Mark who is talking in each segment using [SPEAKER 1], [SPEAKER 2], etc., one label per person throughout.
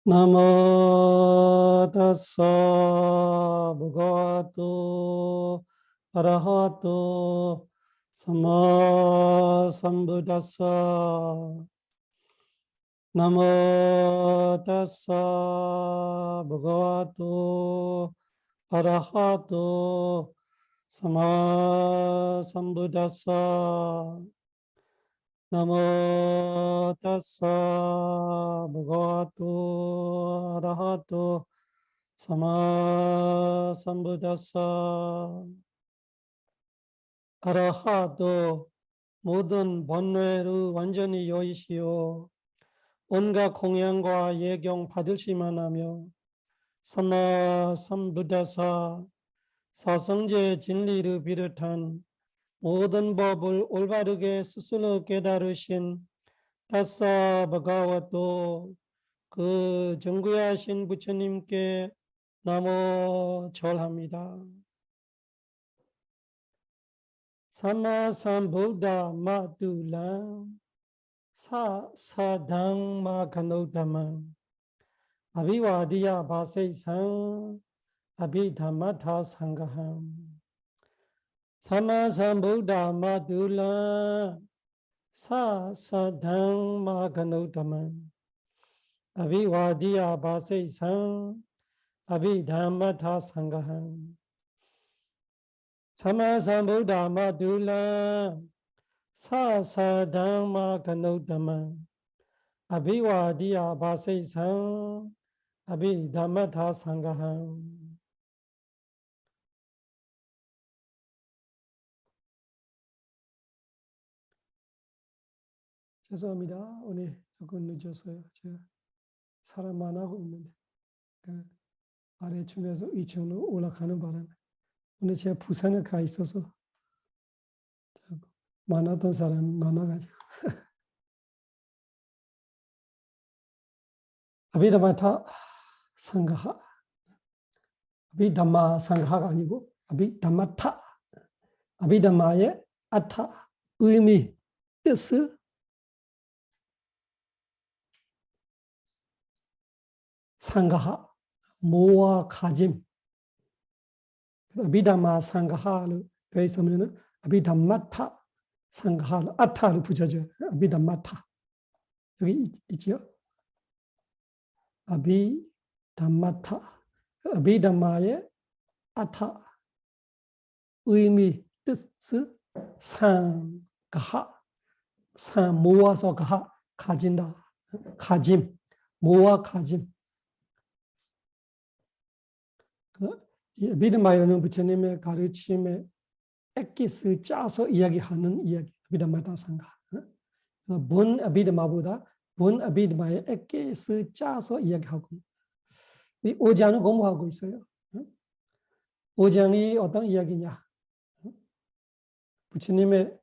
[SPEAKER 1] 나모 다사 무가와토 아라하토 사마 삼부다사 나모 다사 무가와토 아라하토 사마 삼부다사 나모 다사 무가와토 아라하토 사마 삼부다사 아라하토 모든 번뇌를 완전히 여의시오. 온갖 공양과 예경 받으시만 하며 사마 삼부다사 사성제 진리를 비롯한 모든 법을 올바르게 스스로 깨달으신 다사 바가와토 그 정구야신 부처님께 나모 절합니다. 사마삼부다 마둘랑 사사당 마가노다만 아비와디야 바세상 아비담마타 상가함 사마삼부다 마둘랑 사사당 마가노다만 아비와디야 바세상 아비담마타 상가함 사마삼부다 마둘랑 사사담마 가노담마 아비와디야 바세상 아비담마타 상가함. 죄송합니다. 오늘 조금 늦었어요. 제가 사람 안 하고 있는데 그 아래층에서 2층으로 올라가는 바람에 오늘 제가 부산에 가 있어서 많았던 사람이 많아가지고 아비담마타 상가하 아비담마 상가하가 아니고 아비담마타 아비담마의 아타 의미 뜻을 상가하 모아 가짐 아비담마 상가하를 되어 있으면 아비담마타 상가하를 아타를 붙여줘요. 아비담마타 여기 있죠. 아비담마타 아비담마의 아타 의미 뜻을 상가하 상 모아서 가하 가진다 가짐 모아 가짐 아비담마에는 부처님의 가르침에 액기스 짜서 이야기하는 이야기 아비담마타 상가 본 아비담마보다 본 아비담마의 액기스 짜서 이야기하고 이 오장을 공부하고 있어요. 오장이 어떤 이야기냐 부처님의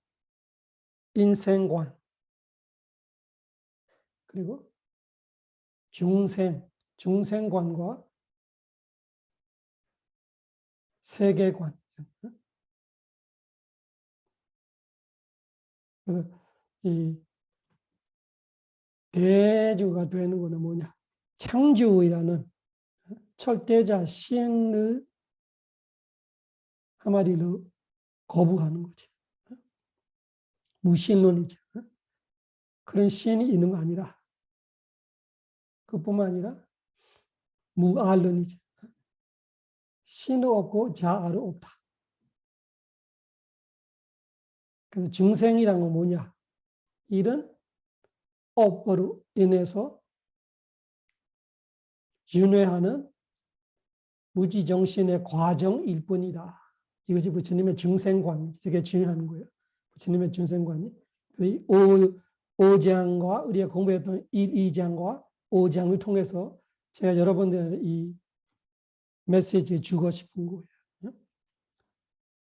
[SPEAKER 1] 인생관 그리고 중생관과 세계관 그래서 이 대주가 되는 것은 뭐냐 창조이라는 철대자 신을 한마디로 거부하는 거지. 무신론이죠. 그런 신이 있는 거 아니라 그뿐만 아니라 무알론이죠. 신도 없고 자아도 없다. 그래서 중생이란 건 뭐냐? 이런 업으로 인해서 윤회하는 무지정신의 과정일 뿐이다. 이것이 부처님의 중생관, 되게 중요한 거예요. 부처님의 중생관이 오장과 우리가 공부했던 1, 2장과 5장을 통해서 제가 여러분들한테 이 메시지 주고 싶은 거예요.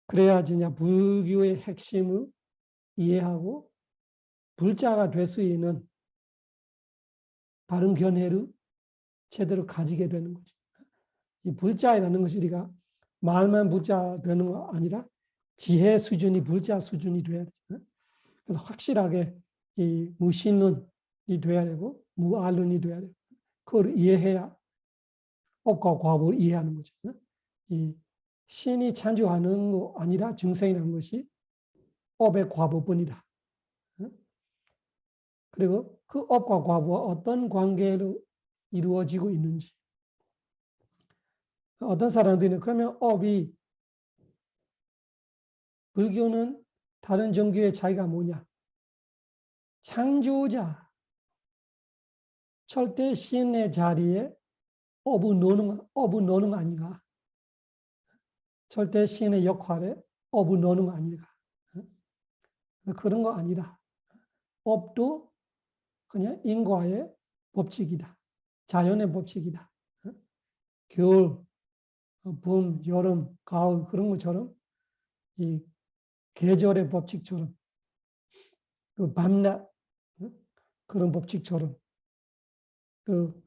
[SPEAKER 1] 그래야지 불교의 핵심을 이해하고 불자가 될 수 있는 바른 견해를 제대로 가지게 되는 거죠. 이 불자라는 것이 우리가 말만 불자 되는 거 아니라 지혜 수준이 불자 수준이 돼야 되죠. 그래서 확실하게 이 무신론이 돼야 되고 무알론이 돼야 되고 그걸 이해해야 업과 과보를 이해하는 거죠. 이 신이 창조하는 거 아니라 중생이라는 것이 업의 과보뿐이다. 그리고 그 업과 과보와 어떤 관계로 이루어지고 있는지. 어떤 사람들은 그러면 업이 불교는 다른 종교의 차이가 뭐냐? 창조자, 절대 신의 자리에 업은 넣는 거 아닌가? 절대 신의 역할에 업은 넣는 거 아닌가? 그런 거 아니라 업도 그냥 인과의 법칙이다. 자연의 법칙이다. 겨울, 봄, 여름, 가을 그런 것처럼 이 계절의 법칙처럼 그 밤낮 그런 법칙처럼 그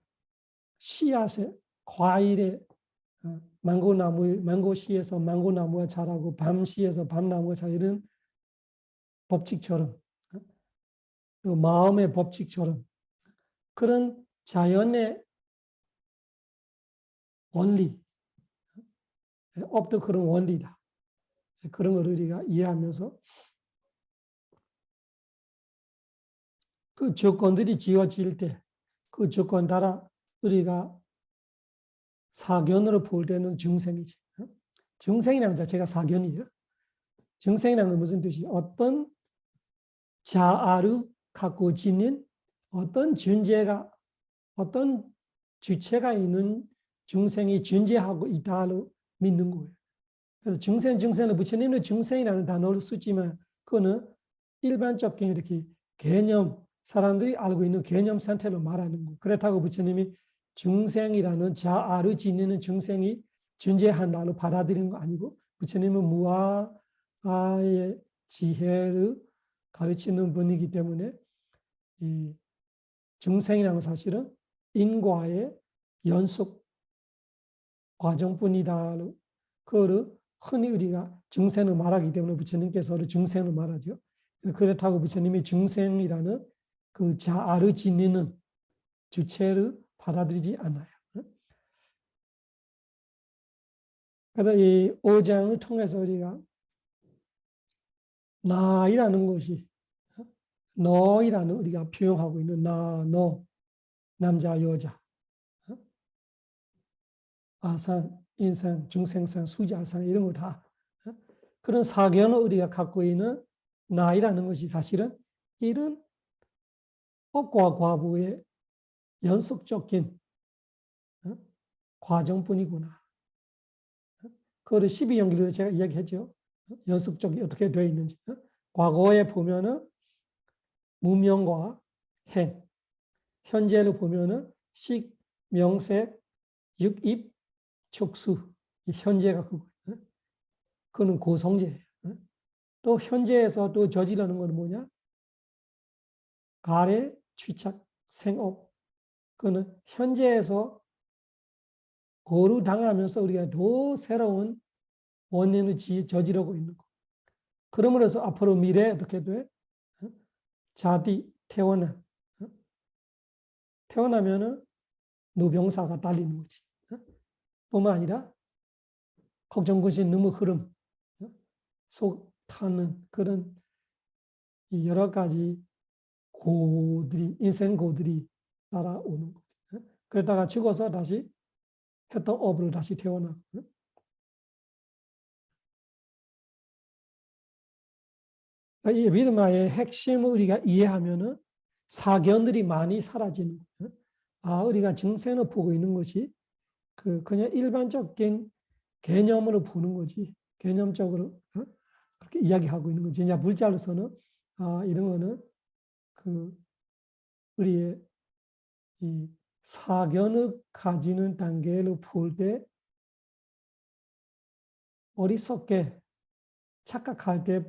[SPEAKER 1] 씨앗의 과일의 망고씨에서 망고나무가 자라고 밤씨에서 밤나무가 자라 이런 법칙처럼 또 마음의 법칙처럼 그런 자연의 원리, 업도 그런 원리다. 그런 걸 우리가 이해하면서 그 조건들이 지어질 때 그 조건 따라 우리가 사견으로 볼 때는 중생이지. 중생이라는 자체가 사견이에요. 중생이라는 건 무슨 뜻이에요? 어떤 자아를 갖고 지닌 어떤 존재가 어떤 주체가 있는 중생이 존재하고 있다로 믿는 거예요. 그래서 중생을 부처님은 중생이라는 단어를 쓰지만 그거는 일반적인 이렇게 개념, 사람들이 알고 있는 개념 상태로 말하는 거. 그렇다고 부처님이 중생이라는 자아를 지니는 중생이 존재한다로 받아들이는 거 아니고 부처님은 무아의 지혜를 가르치는 분이기 때문에 이 중생이라는 사실은 인과의 연속 과정뿐이다. 그거를 흔히 우리가 중생을 말하기 때문에 부처님께서는 중생을 말하죠. 그렇다고 부처님이 중생이라는 그 자아를 지니는 주체를 받아들이지 않아요. 그래서 이 5장을 통해서 우리가 나이라는 것이 너이라는 우리가 표현하고 있는 나, 너, 남자, 여자, 아상, 인상, 중생상, 수자상 이런 거 다 그런 사견을 우리가 갖고 있는 나이라는 것이 사실은 이런 업과 과보의 연속적인 과정뿐이구나. 그거를 12연기로 제가 이야기했죠. 연속적이 어떻게 되어 있는지. 과거에 보면은 무명과 행, 현재를 보면은 식, 명색, 육입, 촉수. 이 현재가 그거는 고성제예요. 또 현재에서 또 저지르는 건 뭐냐? 가래, 취착, 생업. 그거는 현재에서 고루 당하면서 우리가 더 새로운 원인을 저지르고 있는 거. 그러므로서 앞으로 미래에 어떻게 돼? 자디, 태어나면은 노병사가 달리는 거지. 뿐만 아니라 걱정것이 너무 흐름, 속 타는 그런 여러 가지 고들이, 인생 고들이 따라오는 거지. 그러다가 죽어서 다시 했던 업으로 다시 태어나고. 이 위르마의 핵심을 우리가 이해하면은 사견들이 많이 사라지는 거예요. 아, 우리가 증세를 보고 있는 것이 그냥 일반적인 개념으로 보는 거지. 개념적으로 그렇게 이야기하고 있는 거지. 그냥 물자로서는 아, 이런 거는 우리의 이 사견을 가지는 단계로 볼 때 어리석게 착각할 때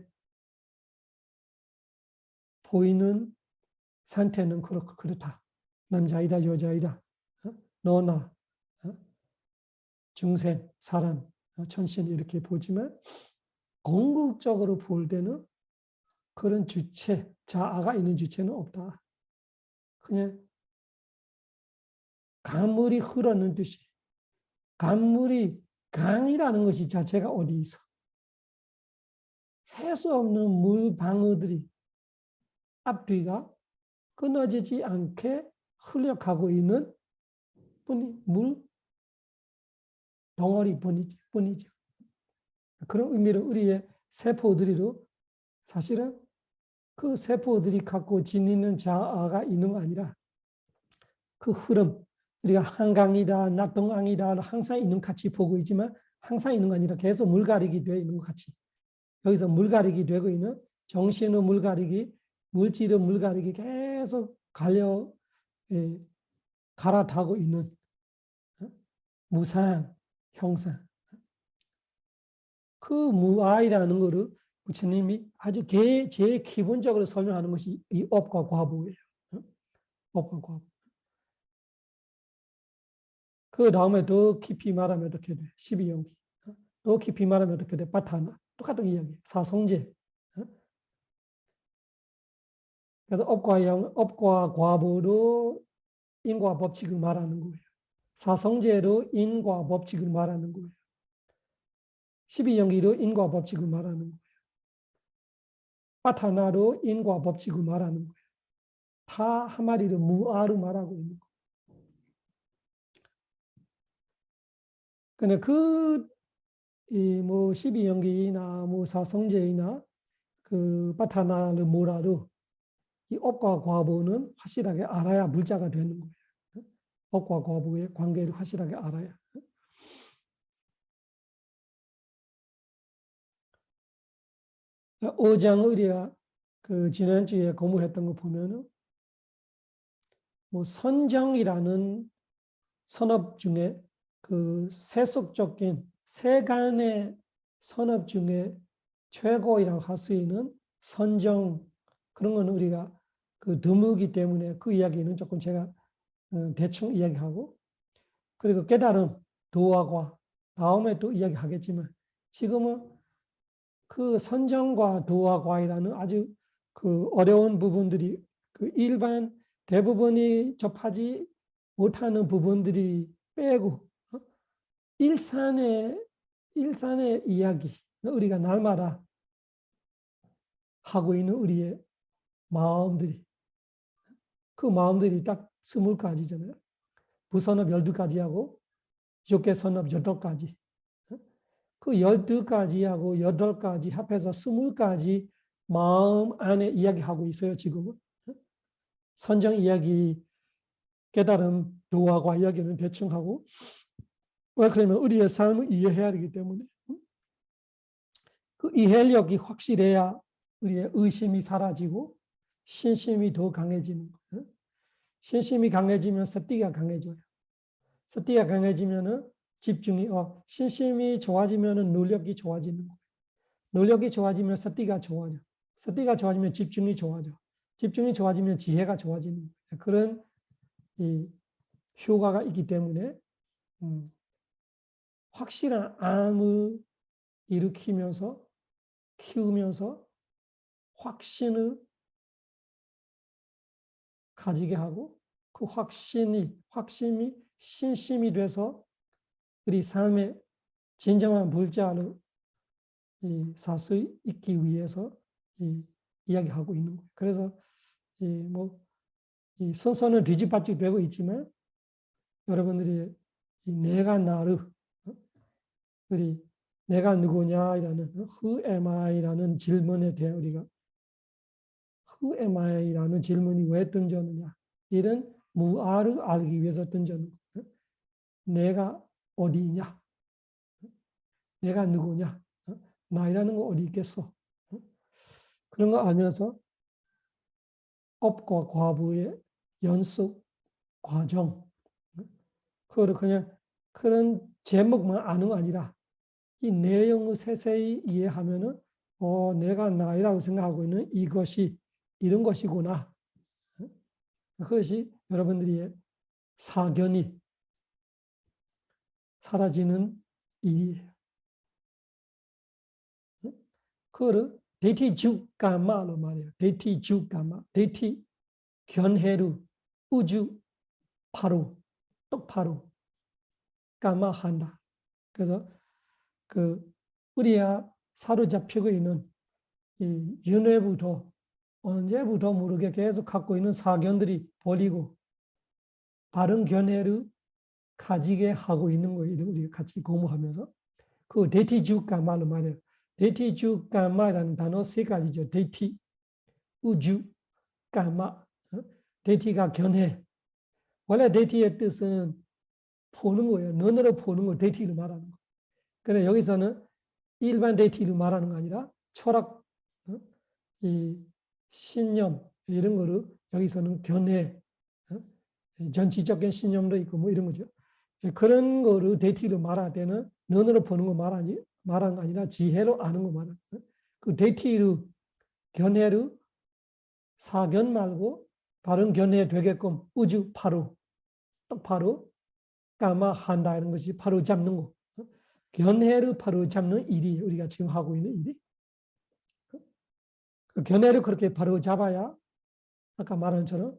[SPEAKER 1] 보이는 상태는 그렇다. 남자이다, 여자이다, 너나, 중생, 사람, 천신 이렇게 보지만 궁극적으로 볼 때는 그런 주체, 자아가 있는 주체는 없다. 그냥 강물이 흐르는 듯이 강물이 강이라는 것이 자체가 어디 있어? 셀 수 없는 물 방울들이 앞뒤가 끊어지지 않게 흘려가고 있는 물 덩어리 뿐이죠. 그런 의미로 우리의 세포들이도 사실은 그 세포들이 갖고 지니는 자아가 있는 거 아니라 그 흐름, 우리가 한강이다, 낙동강이다 항상 있는 같이 보고 있지만 항상 있는 거 아니라 계속 물갈이기 되어 있는 것 같이 여기서 물갈이기 되고 있는 정신의 물갈이기, 물질의 물갈이기 계속 갈아타고 있는 무상 형상. 그 무아이라는 것을 부처님이 아주 제일 기본적으로 설명하는 것이 이 업과 과보예요. 업과 과보. 그 다음에 더 깊이 말하면 어떻게 돼? 12연기. 더 깊이 말하면 어떻게 돼? 바타나. 똑같은 이야기. 사성제. 그래서 업과 과보로 인과 법칙을 말하는 거예요. 사성제로 인과 법칙을 말하는 거예요. 12연기로 인과 법칙을 말하는 거예요. 바타나로 인과 법칙을 말하는 거예요. 다 한마디로 무아로 말하고 있는 거예요. 근데 뭐 12연기나 뭐 사성제이나 그 바타나를 뭐라도 이 업과 과보는 확실하게 알아야 물자가 되는 거예요. 업과 과보의 관계를 확실하게 알아야. 오장의리가 그 지난주에 공부했던 거 보면은 뭐 선정이라는 선업 중에 그 세속적인 세간의 선업 중에 최고이라고 할 수 있는 선정 그런 건 우리가 그 드물기 때문에 그 이야기는 조금 제가 대충 이야기하고 그리고 깨달음 도화과 다음에 또 이야기하겠지만 지금은 그 선정과 도화과이라는 아주 그 어려운 부분들이 그 일반 대부분이 접하지 못하는 부분들이 빼고 일산의 이야기 우리가 날마다 하고 있는 우리의 마음들이 그 마음들이 딱 20가지잖아요. 부선업 12가지하고 육계선업 8가지. 그 12가지하고 8가지 합해서 20가지 마음 안에 이야기하고 있어요. 지금은. 선정 이야기, 깨달음, 도화과 이야기는 대충 하고 왜 그러면 우리의 삶을 이해해야 하기 때문에 그 이해력이 확실해야 우리의 의심이 사라지고 신심이 더 강해지는 거예요. 신심이 강해지면 서띠가 강해져요. 서띠가 강해지면은 집중이 신심이 좋아지면은 노력이 좋아지는 거예요. 노력이 좋아지면 서띠가 좋아져. 서띠가 좋아지면 집중이 좋아져. 집중이 좋아지면 지혜가 좋아지는 거예요. 그런 이 효과가 있기 때문에 확실한 암을 일으키면서 키우면서 확신을 가지게 하고 그 확신이 신심이 돼서 우리 삶의 진정한 물자를 살 수 있기 위해서 이야기하고 있는 거예요. 그래서 선선은 뒤집박죽 되고 있지만 여러분들이 내가 나를 우리 내가 누구냐라는 Who am I라는 질문에 대해 우리가 Who am I라는 질문이 왜 던졌느냐 이런 무아를 알기 위해서 던졌는 거예요. 내가 어디냐? 내가 누구냐? 나이라는 거 어디 있겠어? 그런 거 알면서 업과 과부의 연습 과정 그거를 그냥 그런 제목만 아는 거 아니라 이 내용을 세세히 이해하면은 내가 나이라고 생각하고 있는 이것이 이런 것이구나. 그것이 여러분들의 사견이 사라지는 일이에요. 그거를 데이티 주가마로 말해요. 데이티 주가마, 데이티 견해루, 우주 바로 똑바로 까마한다. 그래서 우리가 사로잡히고 있는 이 윤회부터 언제부터 모르게 계속 갖고 있는 사견들이 버리고 바른 견해를 가지게 하고 있는 거예요. 우리가 같이 공부하면서. 그 데이티주 까마로 말해요. 데이티주 까마라는 단어 세 가지죠. 데이티, 우주, 까마. 데이티가 견해. 원래 데이티의 뜻은 보는 거예요. 눈으로 보는 거 데이티를 말하는 거. 그런데 여기서는 일반 데이티를 말하는 거 아니라 철학, 이 신념 이런 거를 여기서는 견해, 전치적인 신념도 있고 뭐 이런 거죠. 그런 거를 데이티로 말할 때는 눈으로 보는 거 말하는 거 아니라 지혜로 아는 거 말하는 거. 그 데이티로 견해로 사견 말고 바른 견해 되게끔 우주 바로 똑바로 까마한다 이런 것이 바로 잡는 거. 견해를 바로 잡는 일이 우리가 지금 하고 있는 일이. 그 견해를 그렇게 바로 잡아야 아까 말한 것처럼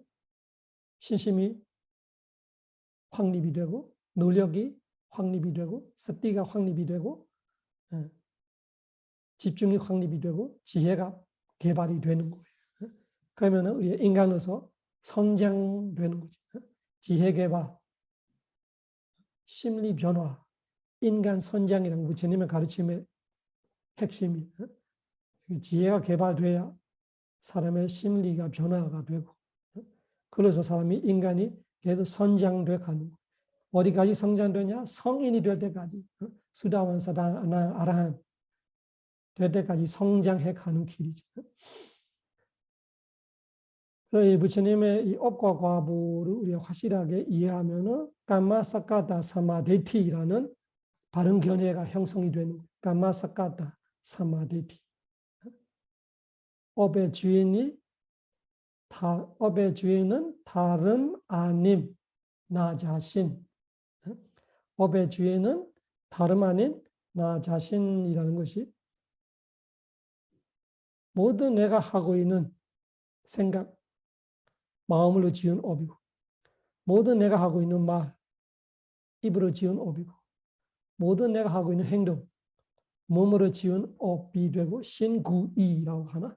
[SPEAKER 1] 신심이 확립이 되고 노력이 확립이 되고 스티가 확립이 되고 집중이 확립이 되고 지혜가 개발이 되는 거예요. 그러면 우리 인간으로서 성장되는 거지. 지혜 개발, 심리 변화, 인간 선장이라는 부처님의 가르침의 핵심이 지혜가 개발돼야 사람의 심리가 변화가 되고 그래서 사람이 인간이 계속 성장돼 가는 거예요. 어디까지 성장되냐? 성인이 될 때까지 수다원 사단 아라한 될 때까지 성장해 가는 길이죠. 이 부처님의 이 업과 과보를 우리가 확실하게 이해하면은 감마사카타 사마데티라는 바른 견해가 형성이 되는 거예요. 감마사카타 사마데티. 업의 주인은 다름 아님 나 자신. 업의 주인은 다름 아닌 나 자신이라는 것이 모든 내가 하고 있는 생각, 마음으로 지은 업이고 모든 내가 하고 있는 말, 입으로 지은 업이고 모든 내가 하고 있는 행동, 몸으로 지은 업이 되고 신구이라고 하나?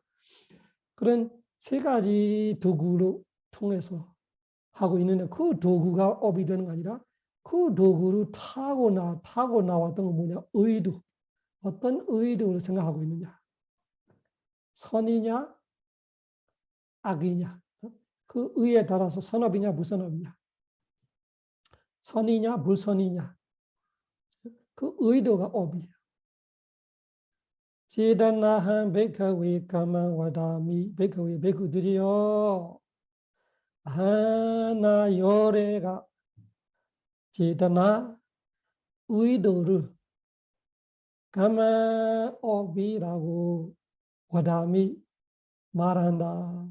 [SPEAKER 1] 그런 세 가지 도구로 통해서 하고 있는데 그 도구가 업이 되는 게 아니라 그 도구를 타고 나왔던 건 뭐냐? 의도. 어떤 의도를 생각하고 있느냐? 선이냐? 악이냐? 그 의에 따라서 선업이냐? 무선업이냐? 선이냐? 불선이냐? 그 의도가 업이에요. 제다나한 베카웨 까만 와다미 베카웨 베쿠들이요. 하나 요래가 제다나 의도를 까만 업이라고 와다미 말한다.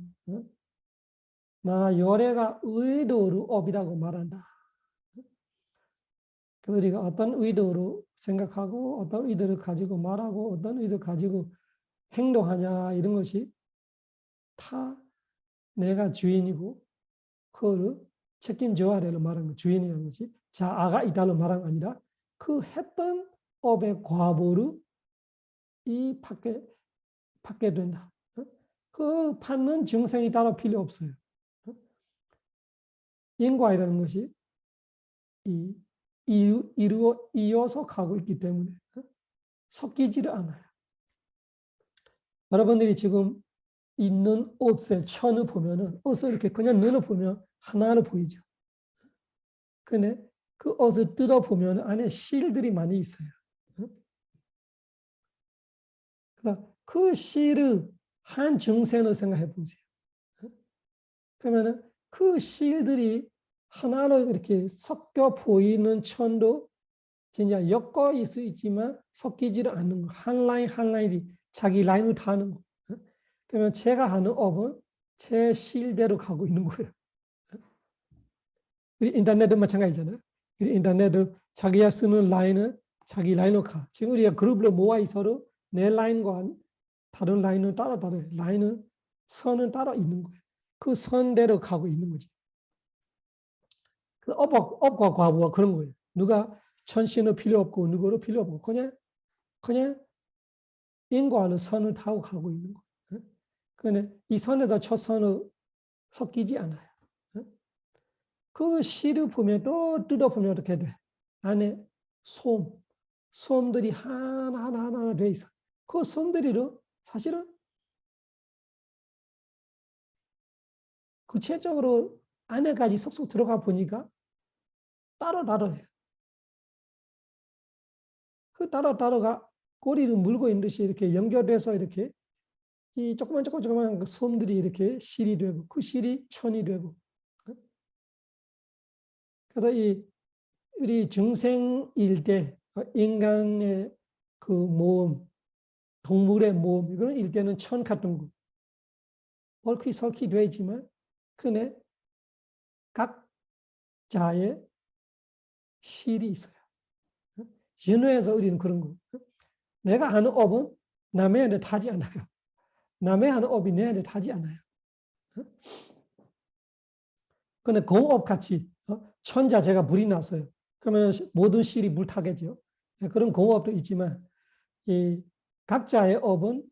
[SPEAKER 1] 나 요래가 의도를 업이라고 말한다. 그래서 우리가 어떤 의도로 생각하고 어떤 의도를 가지고 말하고 어떤 의도를 가지고 행동하냐 이런 것이 다 내가 주인이고 그거를 책임져야 되는 말하는 거 주인이라는 것이 자아가 있다는 말은 아니라 그 했던 업의 과보를 이 받게 된다. 그 받는 증생이 따로 필요 없어요. 인과이라는 것이 이어서 가고 있기 때문에 섞이지를 않아요. 여러분들이 지금 있는 옷의 천을 보면은 옷을 이렇게 그냥 눈을 보면 하나로 보이죠. 근데 그 옷을 뜯어 보면 안에 실들이 많이 있어요. 그러니까 그 실을 한 중생을 생각해 보세요. 그러면은 그 실들이 하나로 이렇게 섞여 보이는 천도 진짜 엮어일 수 있지만 섞이지를 않는 거. 한 라인 한 라인이 자기 라인을 타는 거. 그러면 제가 하는 업은 제 실대로 가고 있는 거예요. 우리 인터넷도 마찬가지잖아요. 우리 인터넷도 자기가 쓰는 라인은 자기 라인으로 가. 지금 우리가 그룹으로 모아 있어도 내 라인과 다른 라인은 따로 다르요. 라인은 선은 따로 있는 거예요. 그 선대로 가고 있는 거지. 업과 과부가 그런 거예요. 누가 천신은 필요 없고 누구도 필요 없고 그냥 인과는 선을 타고 가고 있는 거예요. 그런데 이 선에다 첫 선을 섞이지 않아요. 그 씨를 보면 또 뜯어보면 어떻게 돼? 안에 솜들이 하나 돼 있어. 그 솜들이로 사실은 구체적으로 안에까지 쏙쏙 들어가 보니까 따로따로해요. 그 따로따로가 꼬리를 물고 있는 듯이 이렇게 연결돼서 이렇게 이 조그만 그 솜들이 이렇게 실이 되고 그 실이 천이 되고. 그래서 이 우리 중생일 때 인간의 그 모험, 동물의 모험 이거는 일때는 천 같은 거 얽히설키 되지만 그네 각자의 실이 있어요. 윤회에서 우리는 그런 거. 내가 하는 업은 남의 한테 타지 않아요. 남의 하는 업이 내 한테 타지 않아요. 근데 공업 같이 천자 제가 물이 났어요. 그러면 모든 실이 물 타겠죠. 그런 공업도 있지만 이 각자의 업은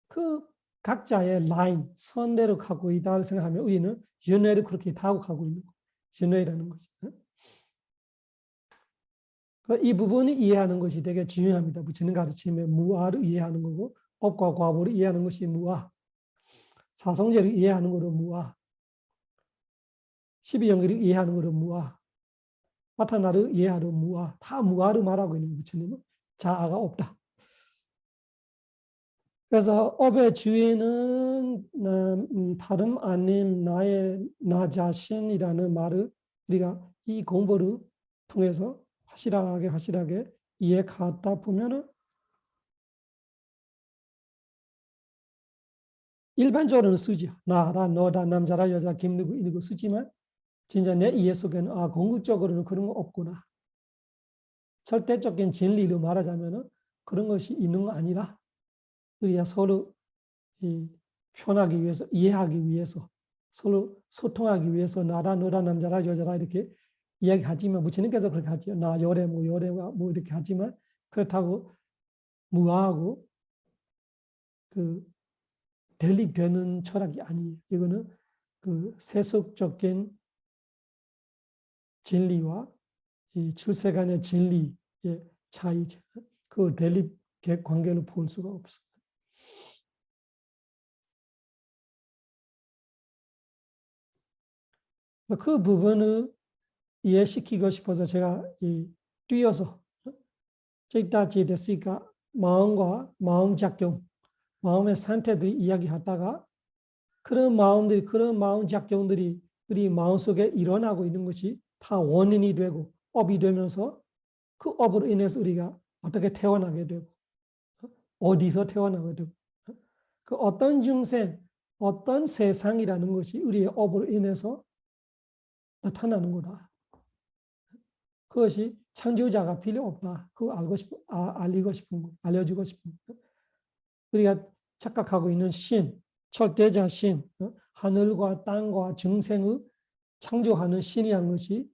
[SPEAKER 1] 그 각자의 라인, 선대로 가고 있다고 생각하면 우리는 윤회를 그렇게 타고 가고 있는 거. 윤회라는 거지. 이 부분을 이해하는 것이 되게 중요합니다. 부처님 가르침에 무아를 이해하는 거고 업과 과보를 이해하는 것이 무아, 사성제를 이해하는 거로 무아, 12연결을 이해하는 거로 무아, 파타나를 이해하는 무아, 다 무아를 말하고 있는 부처님은 자아가 없다. 그래서 업의 주인은 다름 아닌 나 자신이라는 말을 우리가 이 공부를 통해서 확실하게 이해 갖다 보면은 일반적으로는 쓰죠. 나라, 너다, 남자라, 여자, 김누구, 이누구 쓰지만 진짜 내 이해 속에는 궁극적으로는 그런 거 없구나. 절대적인 진리로 말하자면은 그런 것이 있는 거 아니라 우리가 서로 편하기 위해서, 이해하기 위해서, 서로 소통하기 위해서 나라, 너라, 남자라, 여자라 이렇게 이야기하지만 부처님께서 그렇게 하죠. 나, 요래, 뭐 이렇게 하지만 그렇다고 무아하고 그 대립되는 철학이 아니에요. 이거는 그 세속적인 진리와 이 출세간의 진리의 차이죠. 그 대립 관계를 볼 수가 없어요. 그 부분을 이해시키고 싶어서 제가 뛰어서 찍다지 됐으니까 마음과 마음 작용, 마음의 상태들이 이야기하다가 그런 마음들이 그런 마음 작용들이 우리 마음속에 일어나고 있는 것이 다 원인이 되고 업이 되면서 그 업으로 인해서 우리가 어떻게 태어나게 되고 어디서 태어나게 되고 그 어떤 중생, 어떤 세상이라는 것이 우리의 업으로 인해서 나타나는 거다. 그것이 창조자가 필요 없다. 그거 알리고 싶은 거, 알려주고 싶은 거. 우리가 착각하고 있는 신, 철대자 신, 하늘과 땅과 중생을 창조하는 신이란 것이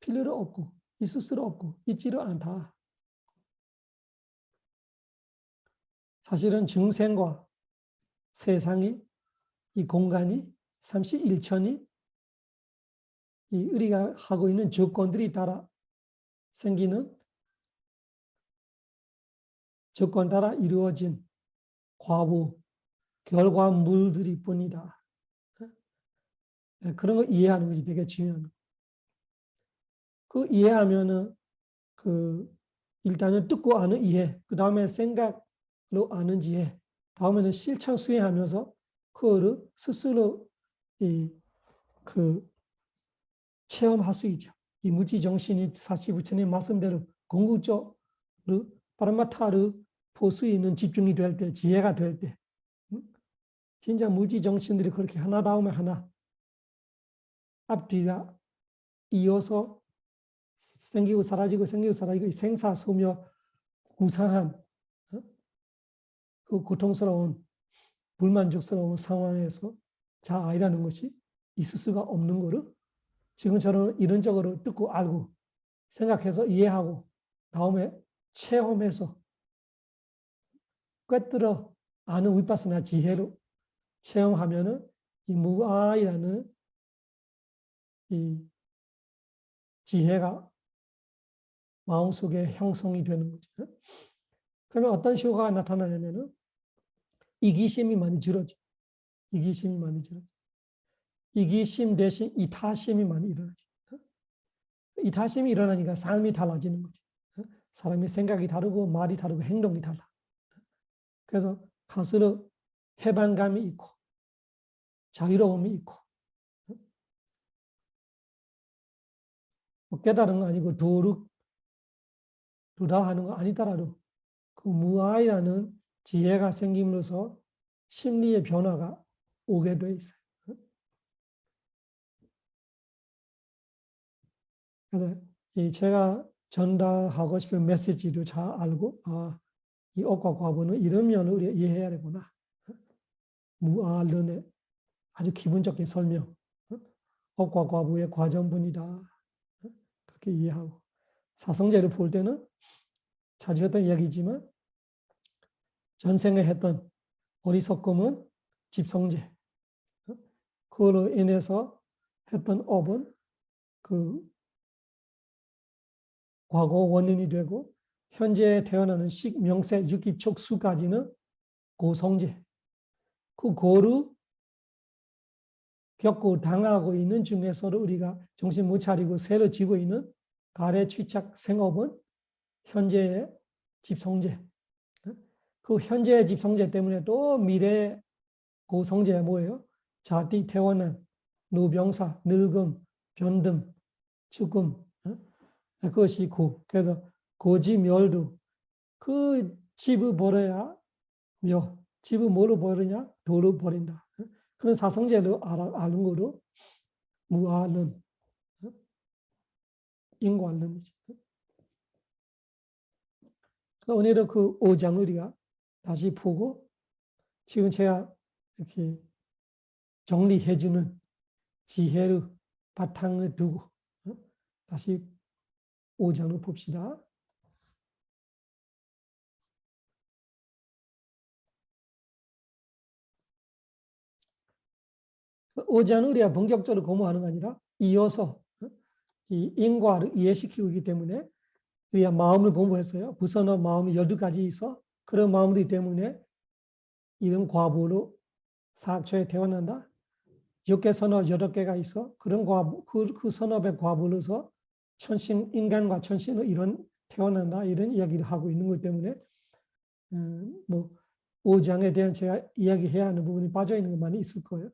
[SPEAKER 1] 필요로 없고 있을 수 없고 있지를 않다. 사실은 중생과 세상이 이 공간이 31천이 우리가 하고 있는 조건들이 따라 생기는 조건 따라 이루어진 과부, 결과물들이 뿐이다. 그런 걸 이해하는 것이 되게 중요한 거. 그 이해하면은 일단은 듣고 아는 이해, 그 다음에 생각로 아는 지혜, 다음에는 실천 수행하면서 그거를 스스로 체험할 수 있죠. 이 무지 정신이 사실 부처님 말씀대로 궁극적으로 파라마타를 볼 수 있는 집중이 될 때, 지혜가 될 때, 진짜 무지 정신들이 그렇게 하나 다음에 하나 앞뒤가 이어서 생기고 사라지고 이 생사소멸 무상한 그 고통스러운 불만족스러운 상황에서 자아이라는 것이 있을 수가 없는 거를 지금처럼 이론적으로 듣고 알고 생각해서 이해하고 다음에 체험해서 꿰뚫어 아는 위파스나 지혜로 체험하면은 이 무아이라는 이 지혜가 마음속에 형성이 되는 거죠. 그러면 어떤 효과가 나타나냐면은 이기심이 많이 줄어져. 이기심이 많이 줄어져. 이기심 대신 이타심이 많이 일어나지. 이타심이 일어나니까 삶이 달라지는 거지. 사람이 생각이 다르고 말이 다르고 행동이 달라. 그래서 갈수록 해방감이 있고 자유로움이 있고 깨달은 거 아니고 도다 하는 거 아니더라도 그 무아이라는 지혜가 생김으로써 심리의 변화가 오게 돼 있어요. 그래서 제가 전달하고 싶은 메시지도 잘 알고 이 업과 과보는 이런 면을 우리가 이해해야 되구나. 무아론의 아주 기본적인 설명. 업과 과보의 과정분이다. 그렇게 이해하고 사성제를 볼 때는 자주 했던 이야기지만 전생에 했던 어리석음은 집성제. 그로 인해서 했던 업은 그 과거 원인이 되고 현재 태어나는 식, 명세, 육입, 촉수까지는 고성제. 그 고를 겪고 당하고 있는 중에서도 우리가 정신 못 차리고 새로 지고 있는 가래, 취착, 생업은 현재의 집성제. 그 현재의 집성제 때문에 또 미래의 고성제가 뭐예요? 자띠, 태어난, 노병사, 늙음, 변듦, 죽음. 그것이 고. 그래서 고지멸도 그 집을 버려야 묘. 집을 뭐로 버리냐? 도로 버린다. 그런 사성제를 아는 거로 무아는 인과론이지. 오늘은 그 5장 우리가 다시 보고 지금 제가 이렇게 정리해주는 지혜를 바탕을 두고 다시 5장을 봅시다. 5장은 우리가 본격적으로 공부하는 게 아니라 이어서 이 인과를 이해시키고 있기 때문에 우리가 마음을 공부했어요. 부선어 마음이 12가지 있어. 그런 마음이기 때문에 이런 과보로 사학초에 태어난다. 6개 선업 8개가 있어. 그런 과보, 그 선업의 과보로서 천신, 인간과 천신을 이런 태어난다. 이런 이야기를 하고 있는 것 때문에 뭐 5장에 대한 제가 이야기해야 하는 부분이 빠져 있는 게 많이 있을 거예요.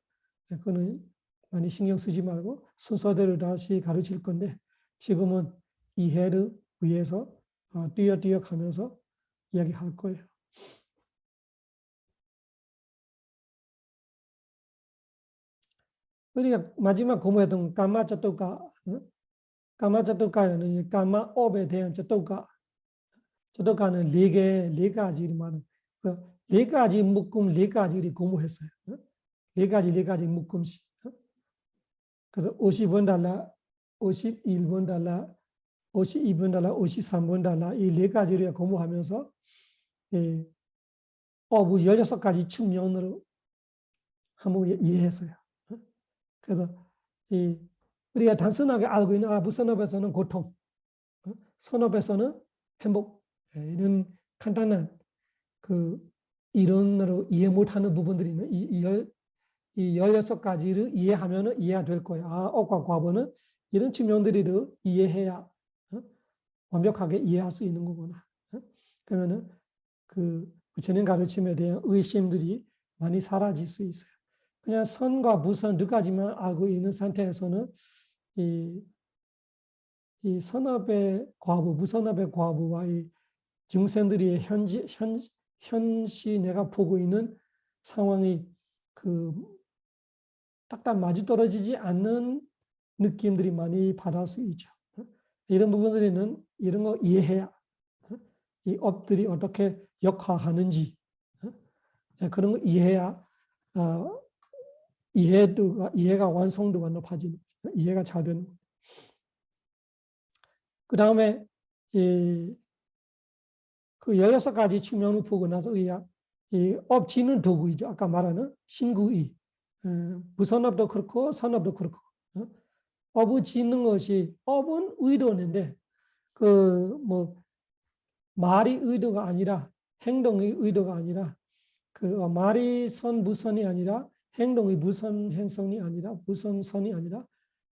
[SPEAKER 1] 그거는 많이 신경 쓰지 말고 순서대로 다시 가르칠 건데 지금은 이해를 위해서 띄어띄어 가면서 이야기할 거예요. 우리가 마지막 공부했던 까마자토가, 까마자토가는 까마업에 대한 자토가, 자토가는 네 가지만 그 4가지 묶음 4가지를 공부했어요. 4가지 묶음씩. 그래서 50원 달러, 51번 달러, 52번 달러, 53번 달러 이 4가지를 공부하면서 업의 16가지 측면으로 한번 이해했어요. 그래서 우리가 단순하게 알고 있는 무선업에서는 고통, 선업에서는 행복 이런 간단한 그 이론으로 이해 못하는 부분들이 있는 이 16가지를 이해하면 이해가 될 거예요. 업과 과보는 이런 측면들을 이해해야 완벽하게 이해할 수 있는 거구나. 그러면은 그 부처님 가르침에 대한 의심들이 많이 사라질 수 있어요. 그냥 선과 무선 두 가지만 알고 있는 상태에서는 이 선업의 과부, 무선업의 과부와 이 증생들이 현시 내가 보고 있는 상황이 그 딱딱 맞아떨어지지 않는 느낌들이 많이 받을 수 있죠. 이런 부분들은 이런 거 이해해야 이 업들이 어떻게 역화하는지 그런 거 이해해야 이해가 완성도가 높아지는 이해가 잘 되는 거예요. 그 다음에 그 16가지 측면을 보고 나서 우리가 이 업지는 도구이죠. 아까 말하는 신구이. 부선업도 그렇고 선업도 그렇고. 업을 짓는 것이 업은 의도인데 그 뭐 말이 의도가 아니라 행동의 의도가 아니라 그 말이 무선이 아니라 행동이 무선 행성이 아니라 무선 선이 아니라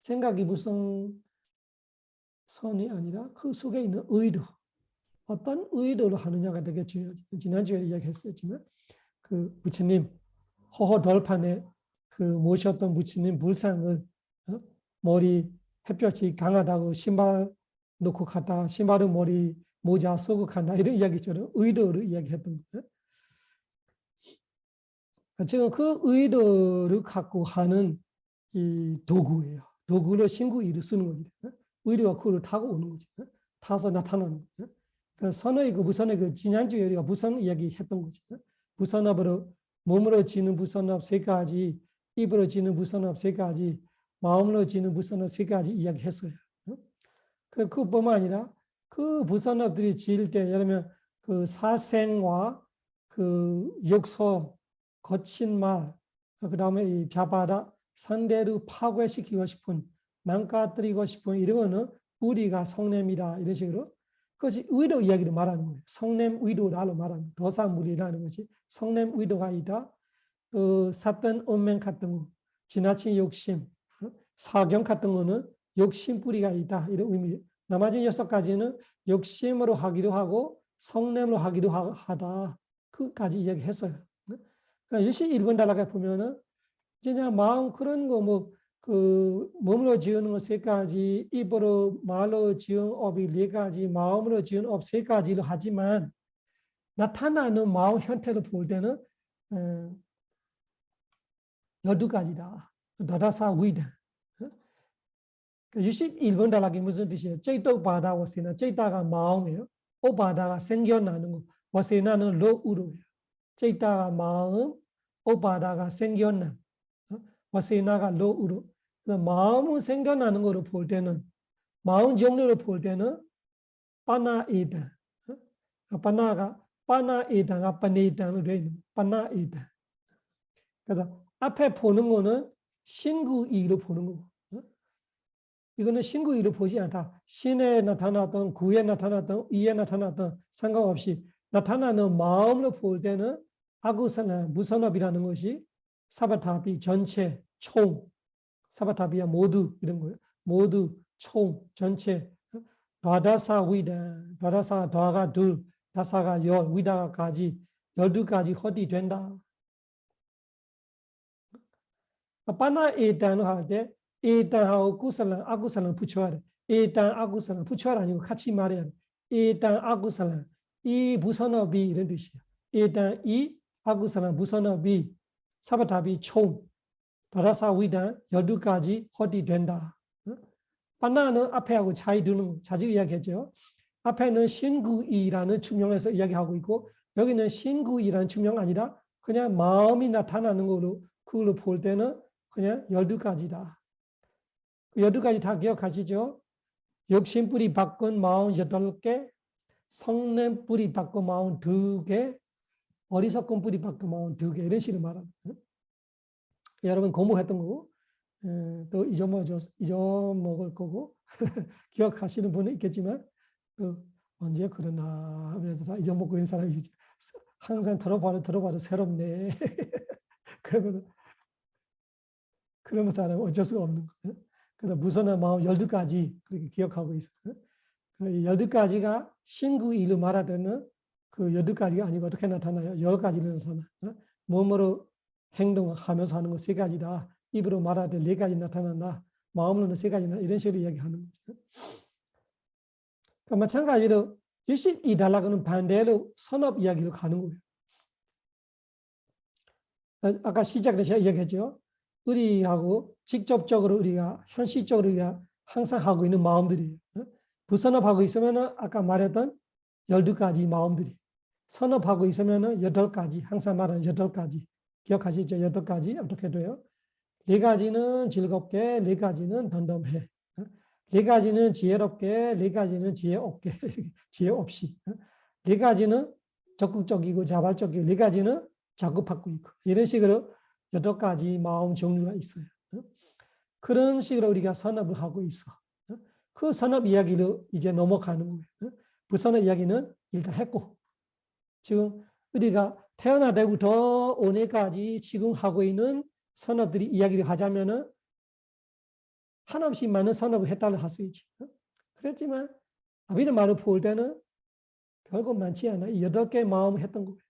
[SPEAKER 1] 생각이 무선 선이 아니라 그 속에 있는 의도 어떤 의도로 하느냐가 되게 중요하죠. 지난주에 이야기했었지만 그 부처님 허허 돌판에 그 모셨던 부처님 불상을 머리 햇볕이 강하다고 신발 놓고 갔다 신발을 머리 모자 쓰고 간다 이런 이야기처럼 의도를 이야기했던 거예요. 지금 그 의도를 갖고 하는 이 도구예요. 도구로 신구이를 쓰는 거지. 의도가 그걸 타고 오는 거지. 타서 나타나는 거죠. 선의고 무선의고 지난주에 우리가 무선 이야기했던 거지. 무선업으로 몸으로 지는 무선업 3가지, 입으로 지는 무선업 3가지, 마음으로 지는 무선업 3가지 이야기했어요. 그뿐만 아니라 그 무선업들이 지을 때 예를 들면 그 사생과 그 욕설, 거친 말, 그 다음에 이 벼바다 상대를 파괴시키고 싶은 망가뜨리고 싶은 이런 거는 우리가 성냄이다 이런 식으로 그것이 의도 이야기를 말하는 거예요. 성냄 의도라고 말하는 거예요. 도사물이라는 것이 성냄 의도가 있다. 사탄 운명 같은 거, 지나친 욕심, 사경 같은 거는 욕심 뿌리가 있다 이런 의미. 나머지 6가지는 욕심으로 하기도 하고 성냄으로 하기도 하다. 그까지 이야기했어요. 그러니까 61번 단락에 보면은 그냥 마음 그런 거 그 몸으로 지으는 것 3가지, 입으로 말로 지은 업이 4가지, 마음으로 지은 업 3가지를 하지만 나타나는 마음 형태를 볼 때는 12가지다. 나다사 위다. 61번 단락이 무슨 뜻이에요? 쩌이떡바다 와세나 쩌이따가 마음이에요. 오바다가 생겨나는 거. 와세나는 로우로예요. 쩌이따가 마음, 오바다가 생겨남. 와세나가 로우로. 마음은 생겨나는 거로 볼 때는 마음 종류로 볼 때는 빠나에다. 빠나가 빠나에다가 빠네이다로 되어 있는 빠나에다. 그래서 앞에 보는 거는 신구이로 보는 거고. 이거는 신구이로 보지 않다. 신에 나타났던 구에 나타났던 이에 나타났던 상관없이 나타나는 마음으로 볼 때는 아구사나 무선업이라는 것이 사바타비 전체 총 사바타비야 모두 이런 거예요. 모두 총 전체 다다사 위다 다다사 다가 둘 다사가 열 위다가 가지 12가지 허디 된다. 빠나 에단을 할 때 에단하고 구살랑 아구살랑 붙여야 돼. 에단 아구살랑 붙여야 아니고 같이 말해야 돼. 에단 아구살랑 이 무선업이 이런 뜻이야. 에단 이 아구살랑 무선업이 사바타비 총 다라사 위단 12가지 허디 된다. 빠나는 앞에하고 차이 두는 거 자주 이야기했죠. 앞에는 신구이라는 충명에서 이야기하고 있고 여기는 신구이라는 충명 아니라 그냥 마음이 나타나는 걸로 그걸로 볼 때는 그냥 12가지다. 12가지 다 기억하시죠? 욕심뿌리 바꾼 마음 8개, 성냄뿌리 바꾼 마음 2개, 어리석은 뿌리 바꾼 마음 2개 이런 식으로 말합니다. 여러분 공부했던 거고 또 잊어먹을 거고 기억하시는 분은 있겠지만 또 언제 그러나 하면서 다 잊어먹고 있는 사람이 항상 들어봐도 새롭네. 그러면 사람은 어쩔 수가 없는 거예요. 그래서 무선한 마음 12가지 그렇게 기억하고 있어요. 그 12가지가 신구이로 말하되는 그 12가지가 아니고 어떻게 나타나요? 10가지로 나타나. 몸으로 행동하면서 하는 거 3가지다. 입으로 말하되 4가지 나타난다. 마음으로는 3가지나 이런 식으로 이야기하는 거죠. 그러니까 마찬가지로 62단락은 반대로 선업 이야기로 가는 거예요. 아까 시작 때 제가 이야기했죠. 우리하고 직접적으로 우리가 현실적으로 우리가 항상 하고 있는 마음들이에요. 부선업하고 있으면 아까 말했던 12가지 마음들이 선업하고 있으면 8가지 항상 말하는 8가지 기억하시죠? 8가지 어떻게 돼요? 네 가지는 즐겁게, 네 가지는 덤덤해. 네 가지는 지혜롭게, 네 가지는 지혜 없게, 지혜 없이. 네 가지는 적극적이고 자발적이고, 네 가지는 자급하고 있고. 이런 식으로 8가지 마음 종류가 있어요. 그런 식으로 우리가 선업을 하고 있어. 그 선업 이야기로 이제 넘어가는 거예요. 부선업 이야기는 일단 했고, 지금 우리가 태어날 때부터 오늘까지 지금 하고 있는 선업들이 이야기를 하자면은 한없이 많은 선업을 했다고 할 수 있지. 그랬지만 아비의 말을 볼 때는 별거 많지 않아. 이 8개 마음을 했던 거예요.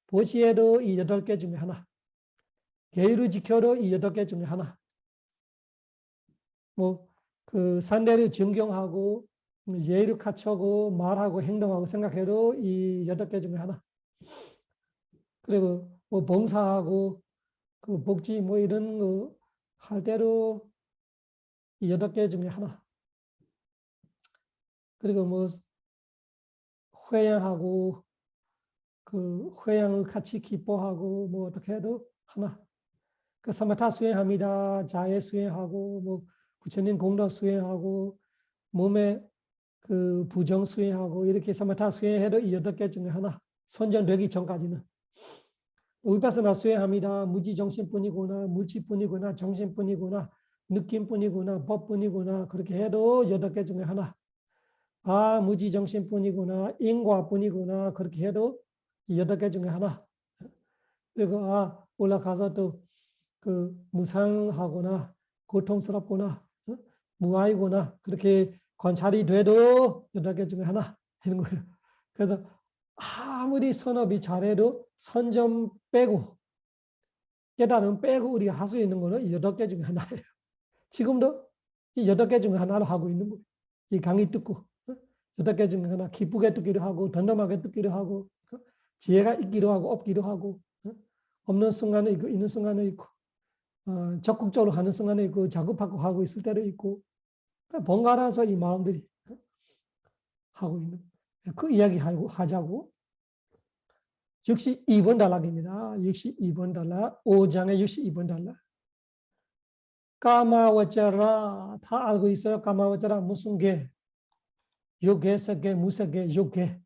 [SPEAKER 1] 보시에도 이 8개 중에 하나. 계율을 지켜도 이 8개 중에 하나. 뭐 그 산례를 증경하고 예의를 갖추고 말하고 행동하고 생각해도 이 8개 중에 하나. 그리고 뭐 봉사하고 그 복지 뭐 이런 거 할 때도 이 8개 중에 하나. 그리고 뭐 회양하고 그 회양을 같이 기뻐하고 뭐 어떻게 해도 하나. 그 사마타 수행합니다. 자해 수행하고 뭐 부처님 공덕 수행하고 몸에 그 부정 수행하고 이렇게 사마타 수행해도 이 8개 중에 하나. 선정되기 전까지는. 위파스나 수행합니다. 무지 정신뿐이구나, 무지뿐이구나, 정신뿐이구나, 느낌뿐이구나, 법뿐이구나 그렇게 해도 8개 중에 하나. 아, 무지 정신뿐이구나, 인과뿐이구나 그렇게 해도 8개 중에 하나. 그리고 아, 올라가서 또 그 무상하구나, 고통스럽구나, 무아이구나 그렇게 관찰이 돼도 8개 중에 하나 이런 거예요. 그래서 아무리 선업이 잘해도 선점 빼고 깨달음 빼고 우리가 할 수 있는 거는 8개 중에 하나예요. 지금도 이 8개 중에 하나를 하고 있는 거예요. 이 강의 듣고 8개 중에 하나 기쁘게 듣기도 하고 덤덤하게 듣기도 하고 지혜가 있기도 하고 없기도 하고 없는 순간도 있고 있는 순간도 있고 적극적으로 하는 순간도 있고 자급하고 하고 있을 때도 있고 번갈아서 이 마음들이 하고 있는 그 이야기 하자고 62번 단락입니다. 62번 단락 5장의 62번 단락 까마와짜라 다 알고 있어요. 까마와짜라 무슨 개? 요개, 색개, 무색개, 요개.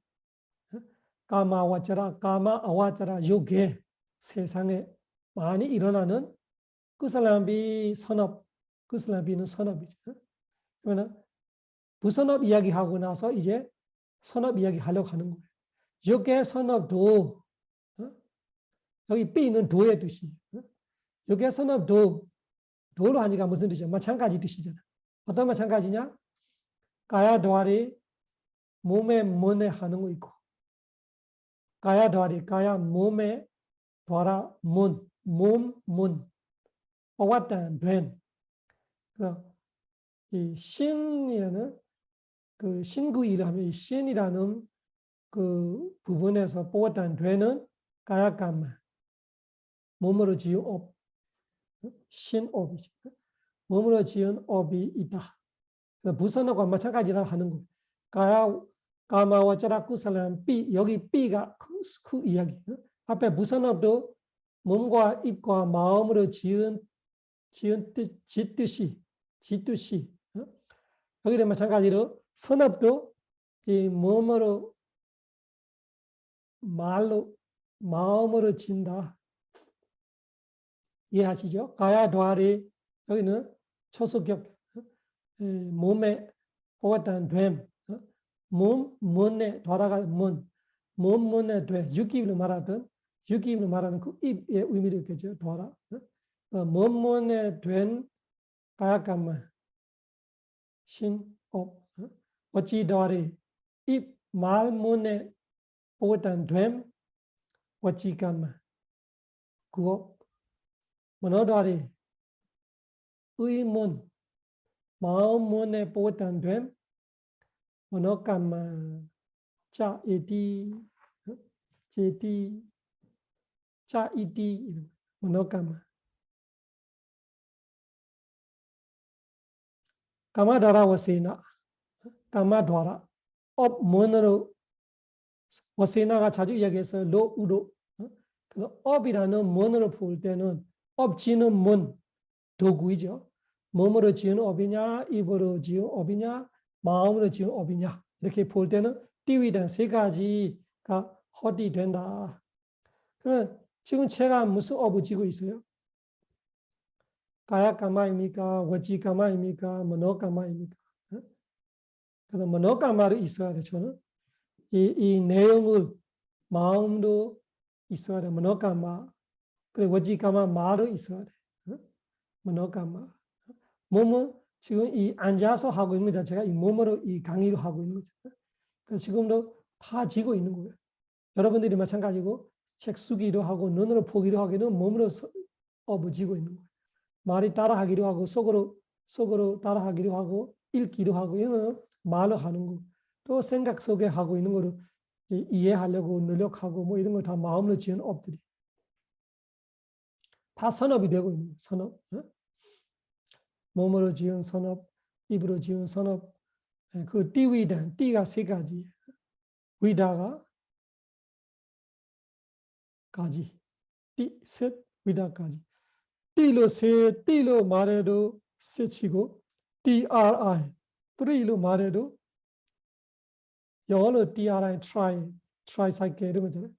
[SPEAKER 1] 까마와짜라, 까마아와짜라, 요개. 세상에 많이 일어나는 그 사람이 선업, 그 사람이는 선업이죠. 그러면 부선업 이야기하고 나서 이제 선업 이야기 하려고 하는 거예요. 요개 선업도 여기 B는 도의 뜻이. 요개 선업도 도로 하니까 무슨 뜻이야? 마찬가지 뜻이잖아. 어떤 마찬가지냐? 가야 도아리 몸에 문에 하는 거 있고 가야 도아리 가야 몸에 도아라 문 어왔다 된. 이 신이라는 그 신구이를 하면 이 신이라는 그 부분에서 뽑았다는 되는 가야감 몸으로 지은 업 신업이죠. 몸으로 지은 업이 있다. 부선업과 마찬가지라 하는 거. 가야 까마와 짜라쿠살람 B 여기 B가 그 이야기. 앞에 부선업도 몸과 입과 마음으로 지은 짓듯이 여기도 마찬가지로 선업도 이 몸으로 말로 마음으로 진다. 이해하시죠? 가야 도아리 여기는 초속격 몸에 보았다는 됨 문에 돌아갈 문에 돼 육입을 말하던 육입을 말하는 그 입의 의미를 있겠죠. 돌아 문에 된 가야감만 신업 어찌 도아리 입 말문에 보았다는 됨 어찌감만 그거 문어도아리 의문 마음문에 보았다는 됨 문어감만 자 이디 제디 자 이디 문어감만 까마다라 와세나 까마다라 업 문으로 와세나가 자주 이야기해서 로 우로 그래서 업이라는 문으로 볼 때는 업지는 문 도구이죠. 몸으로 지은 업이냐, 입으로 지은 업이냐, 마음으로 지은 업이냐. 이렇게 볼 때는 띠위단 세 가지가 허디된다. 그러면 지금 제가 무슨 업을 지고 있어요? 가야까마입니까? 와지까마입니까? 머노까마입니까? 그래서 머노까마를 있어야 돼. 저는 이 내용을 마음도 있어야 돼. 머노까마. 그리고 와지까마 말도 있어야 돼. 머노까마. 몸은 지금 이 앉아서 하고 있는 것 자체가 이 몸으로 이 강의를 하고 있는 거죠. 그래서 지금도 다 지고 있는 거예요. 여러분들이 마찬가지고 책 쓰기도 하고 눈으로 보기도 하기도 몸으로 업어지고 있는 거예요. 말이 따라하기도 하고 속으로 따라하기도 하고 읽기도 하고 이런 말로 하는 거. 또 생각 속에 하고 있는 거를 이해하려고 노력하고 뭐 이런 거 다 마음으로 지은 업들이 다 선업이 되고 있는 거예요. 선업. 몸으로 지은 선업, 입으로 지은 선업. 그 띠위단, 띠가 세 가지. 위다가 까지. 띠, 셋, 위다까지. 띠로 말해도 셋이고 TRI, 3로 말해도 영어로 TRI, 트라이사이클 이런 거잖아요.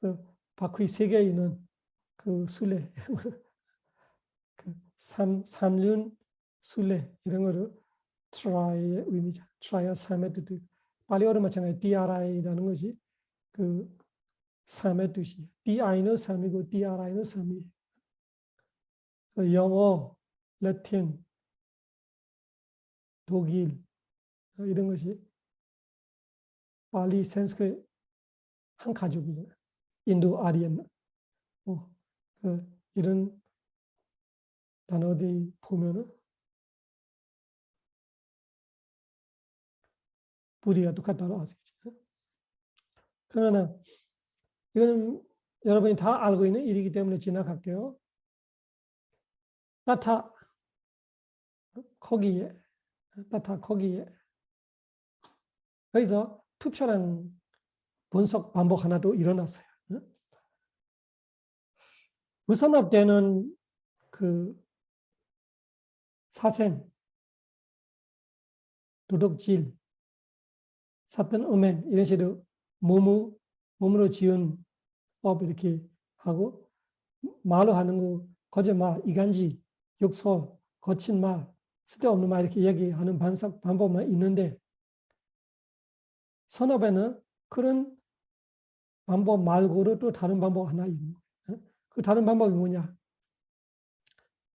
[SPEAKER 1] 그 바퀴 세 개 있는 그 순례, 그 삼륜 순례 이런 거를 트라이의 의미죠. 트라이와 삶의 뜻도 발리어로 마찬가지 TRI라는 것이 그 삶의 뜻이에요. TI는 삶이고 TRI는 삶이에요. 영어, 라틴, 독일 이런 것이 발리, 산스크릿 한 가족이잖아요. 인도 아리안 이런 단어들이 보면은 부리가 똑같다고 아시겠죠? 그러면은 이거는 여러분이 다 알고 있는 일이기 때문에 지나갈게요. 따타 거기에 여기서 투표랑 분석 반복 하나 도 일어났어요. 무선업 때는 그 사생, 도덕질, 사건 음행 이런 식으로 몸으로 지은 법 이렇게 하고 말로 하는 거 거짓말, 이간질, 욕설, 거친 말, 쓸데없는 말 이렇게 얘기하는 방법만 있는데 선업에는 그런 방법 말고도 또 다른 방법 하나 있는 거예요. 그 다른 방법이 뭐냐?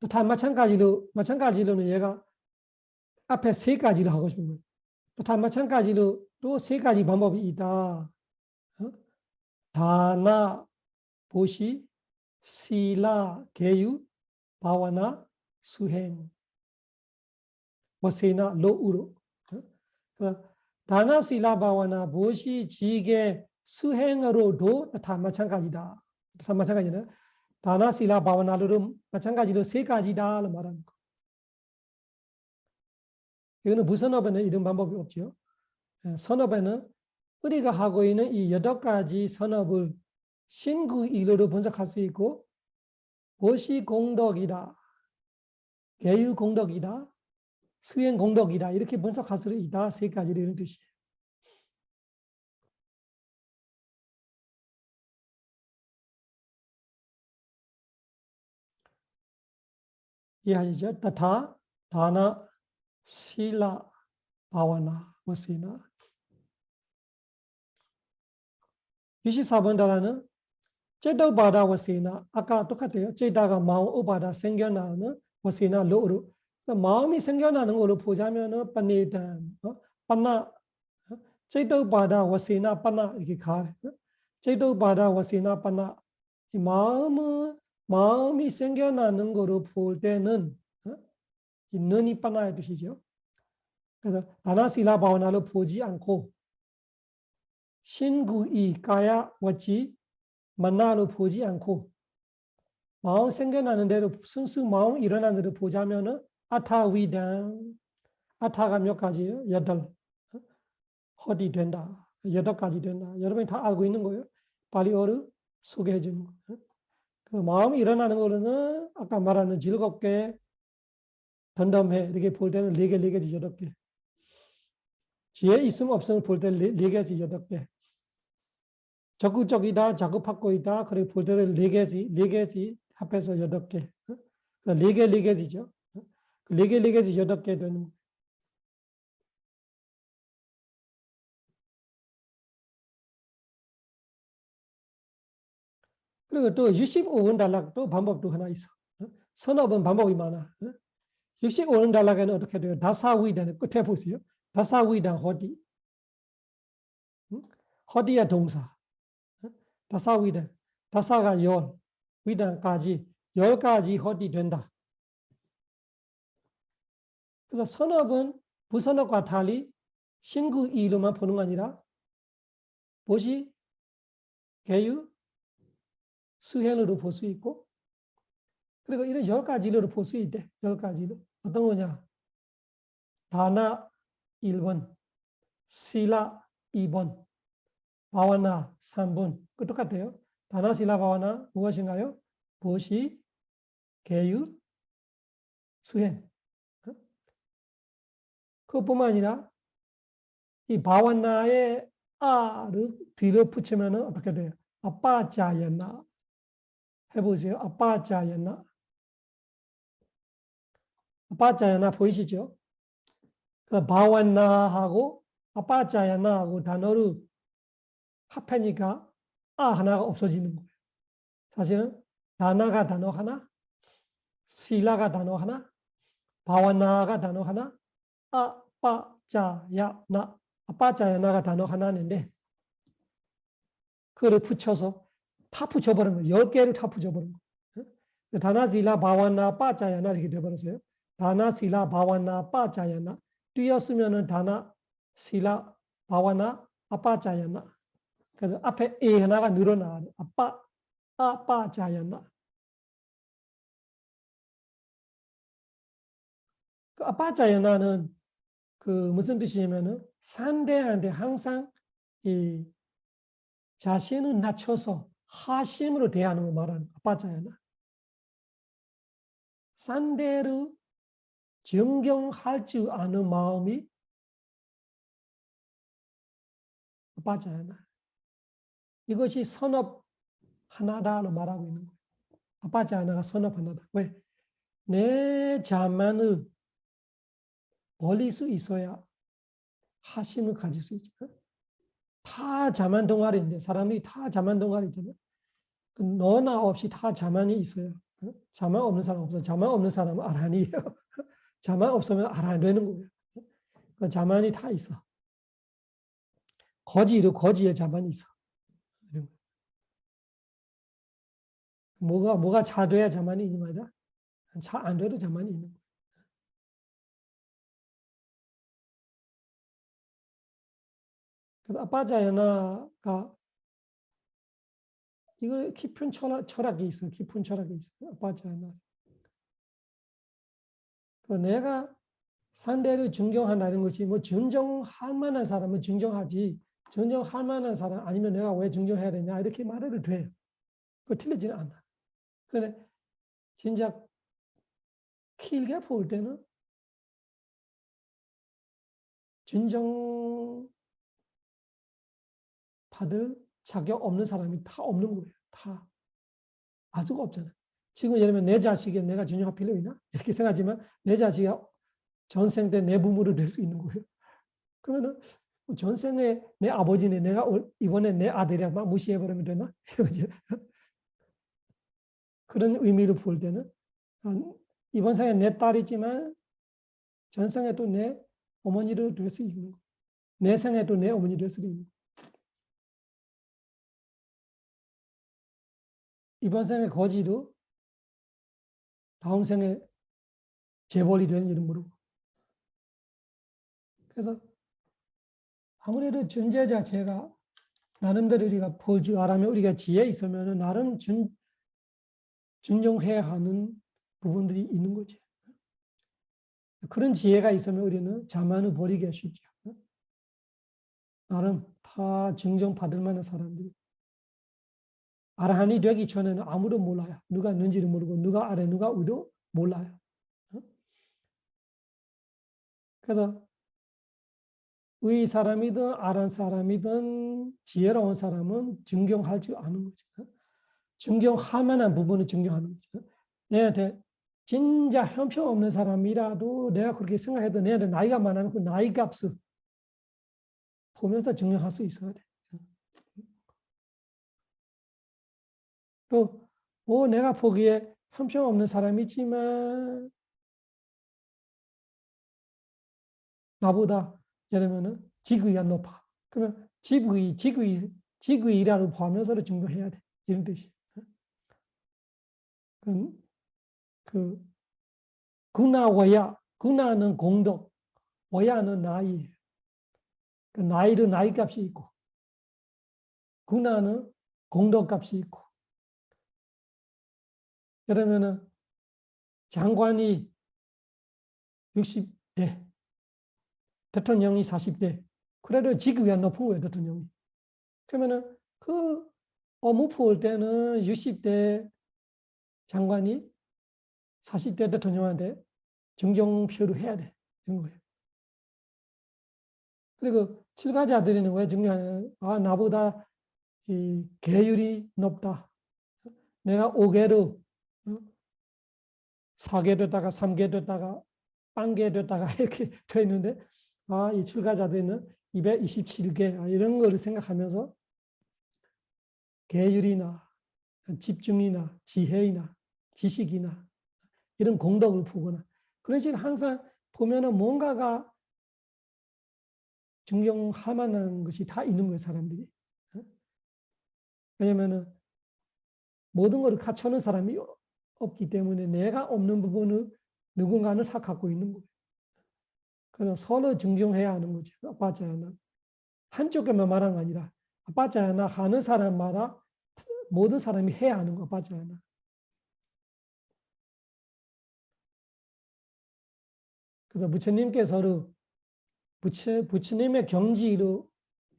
[SPEAKER 1] 또 다 마찬가지로는 얘가 앞에 세 가지를 하고 싶은 거예요. 또 다 마찬가지로 또 세 가지 방법이 있다. 다나, 보시, 시라, 계유, 바와나, 수행, 와세나, 로우로. 다나, 시라, 바와나, 보시, 지게, 수행으로도 다 마찬가지다. 다 마찬가지는 다나, 시라, 바와나로도 마찬가지로 세 가지다 말하는 거. 이거는 무선업에는 이런 방법이 없죠. 선업에는 우리가 하고 있는 이 8가지 선업을 신구일로도 분석할 수 있고 보시공덕이다, 계유공덕이다, 수행공덕이다 이렇게 분석할 수 있다. 세 가지를 이런 뜻이에요. 이해하시죠? 따타, 다나, 실라, 바와나, 와세나. 24번 단어는 제도바다 와세나. 아까 똑같아요. 제다가 마음, 오바다 생겨나는 와세나 로로. 마음이 생겨나는 걸로 보자면은 빠네단, 빠나, 제도바다 와세나 빠나 이렇게 가요. 제도바다 와세나 빠나. 이 마음이 생겨나는 거로 볼 때는 이 눈이 빠나의 뜻이죠. 그래서 다나실라 바와나로 보지 않고 신구이 가야 왔지 만나로 보지 않고 마음 생겨나는 대로 순수 마음 일어나는 대로 보자면은 아타위단 아타가 몇 가지예요? 8 허디 된다. 8가지 된다. 여러분이 다 알고 있는 거예요. 발리어를 소개해 주는 거예요. 그 마음이 일어나는 거는 아까 말하는 즐겁게, 덤덤해 이렇게 볼 때는 4개, 4개에서 8개. 지혜 있으면 없으면 볼 때는 4개에서 8개. 적극적이다, 자극받고 있다. 그리고 볼 때는 4개에서 합해서 8개. 4개, 4개지죠. 4개, 4개에서 8개 되는. 그리고 또 65원 달락 또 방법도 하나 있어. 서너 번 방법이 많아. 65원 달락에는 어떻게 돼요? 다사위단 끝에 보세요. 다사위단 허디. 허디야 동사. 다사위단. 다사가 열, 위단까지 10가지 허디 된다. 그래서 선업은 부선업과 달리 신구 이로만 보는 거 아니라 보시, 개유, 수행으로 볼 수 있고, 그리고 이런 10가지로 볼 수 있대. 10가지로. 어떤 거냐? 다나 1번, 실라 2번, 바와나 3번. 그 똑같아요. 다나, 실라, 바와나 무엇인가요? 보시, 개유, 수행. 그것뿐만 아니라 이 바와나의 아를 뒤로 붙이면 어떻게 돼요? 아빠자야나. 해보세요. 아빠자야나. 아빠자야나 보이시죠? 그 바와나하고 아빠자야나하고 단어를 합하니까 아 하나가 없어지는 거예요. 사실은 다나가 단어 하나, 실라가 단어 하나, 바와나가 단어 하나, 아빠자야나. 아빠자야나가 단어 하나인데 그걸 붙여서 다 붙여버린 거예요. 10개를 다 붙여버린 거예요. 다나, 실라, 바와나, 빠자야나 이렇게 되어버렸어요. 다나, 실라, 바와나, 빠자야나. 뛰었으면은 다나, 실라, 바와나, 아빠자야나. 그래서 앞에 에 하나가 늘어나요. 아빠자야나. 그 아빠자야나는 그 무슨 뜻이냐면은 상대한테 항상 이 자신을 낮춰서 하심으로 대하는 걸 말하는 아빠자야나. 상대를 존경할 줄 아는 마음이 아빠자야나. 이것이 선업 하나다로 말하고 있는 거예요. 아빠자야나가 선업 하나다. 왜? 내 자만을 버릴 수 있어야 하심을 가질 수 있죠. 다 자만 동아리인데 사람들이 다 자만 동아리잖아요. 너나 없이 다 자만이 있어요. 자만 없는 사람 없어. 자만 없는 사람은 아란이에요. 자만 없으면 아란 되는 거예요. 그 자만이 다 있어. 거지로 거지에 자만이 있어. 뭐가 잘 돼야 자만이 있는 거다. 잘 안 돼도 자만이 있는 거예요. 그래서 아빠자야나가 이거 깊은 철학이 있어요. 깊은 철학이 있어요. 아빠자야나. 내가 상대를 존경한다는 것이 뭐 존경할 만한 사람은 존경하지 존경할 만한 사람 아니면 내가 왜 존경해야 되냐 이렇게 말해도 돼요. 그거 틀리지는 않아. 그런데 진짜 길게 볼 때는 존경받을 자격 없는 사람이 다 없는 거예요. 다. 아주가 없잖아요. 지금 예를 들면 내 자식에 내가 존경할 필요 있나? 이렇게 생각하지만 내 자식이 전생 때 내 부모를 될 수 있는 거예요. 그러면은 전생에 내 아버지네 내가 이번에 내 아들이야 막 무시해버리면 되나? 그런 의미로 볼 때는 이번 생에 내 딸이지만 전생에 또 내 어머니를 될 수 있는 거. 내 생에 또 내 어머니 될 수도 있는 거. 이번 생에 거지도 다음 생에 재벌이 된 이름으로. 그래서 아무래도 존재 자체가 나름대로 우리가 볼 줄 알면 우리가 지혜 있으면 나름 존중해야 하는 부분들이 있는 거지. 그런 지혜가 있으면 우리는 자만을 버리기가 쉽죠. 나름 다 존경받을 만한 사람들이. 아라한이 되기 전에는 아무도 몰라요. 누가 있는지도 모르고 누가 아래 누가 위도 몰라요. 그래서 의 사람이든 아란 사람이든 지혜로운 사람은 존경할 줄 아는 거죠. 존경할 만한 부분을 존경하는 거죠. 내한테 진짜 형편없는 사람이라도 내가 그렇게 생각해도 내한테 나이가 많으면 그 나이 값을 보면서 존경할 수 있어야 돼. 또 내가 보기에 형편없는 사람이지만 나보다 예를 들면 직위가 높아. 그러면 직위라고 보면서 존경해야 돼. 이런 뜻이. 그 군나워야, 군나는 공덕, 워야는 나이. 그 나이는 나이 값이 있고, 군나는 공덕 값이 있고. 그러면은 장관이 60대, 대통령이 40대. 그래도 직위가 높은 거예요, 대통령이. 그러면은 그 업무 볼 때는 60대 장관이 40대 대통령한테 존경표를 해야 돼. 이런 거예요. 그리고 출가자들은 왜 중요하냐? 나보다 이 계율이 높다. 내가 5개로 4개 됐다가 3개 됐다가 빵개 됐다가 이렇게 돼 있는데 이 출가자들은 227개 이런 거를 생각하면서 계율이나 집중이나 지혜이나 지식이나 이런 공덕을 보거나 그런 식으로 항상 보면은 뭔가가 존경할 만한 것이 다 있는 거예요, 사람들이. 왜냐면은 모든 것을 갖춰놓은 사람이 없기 때문에 내가 없는 부분을 누군가는 다 갖고 있는 거예요. 그래서 서로 존경해야 하는 거죠. 아빠자야나. 한쪽에만 말하는 거 아니라 아빠자야나 하는 사람마다 모든 사람이 해야 하는 거 아빠자야나. 그래서 부처님께서도 부처님의 경지로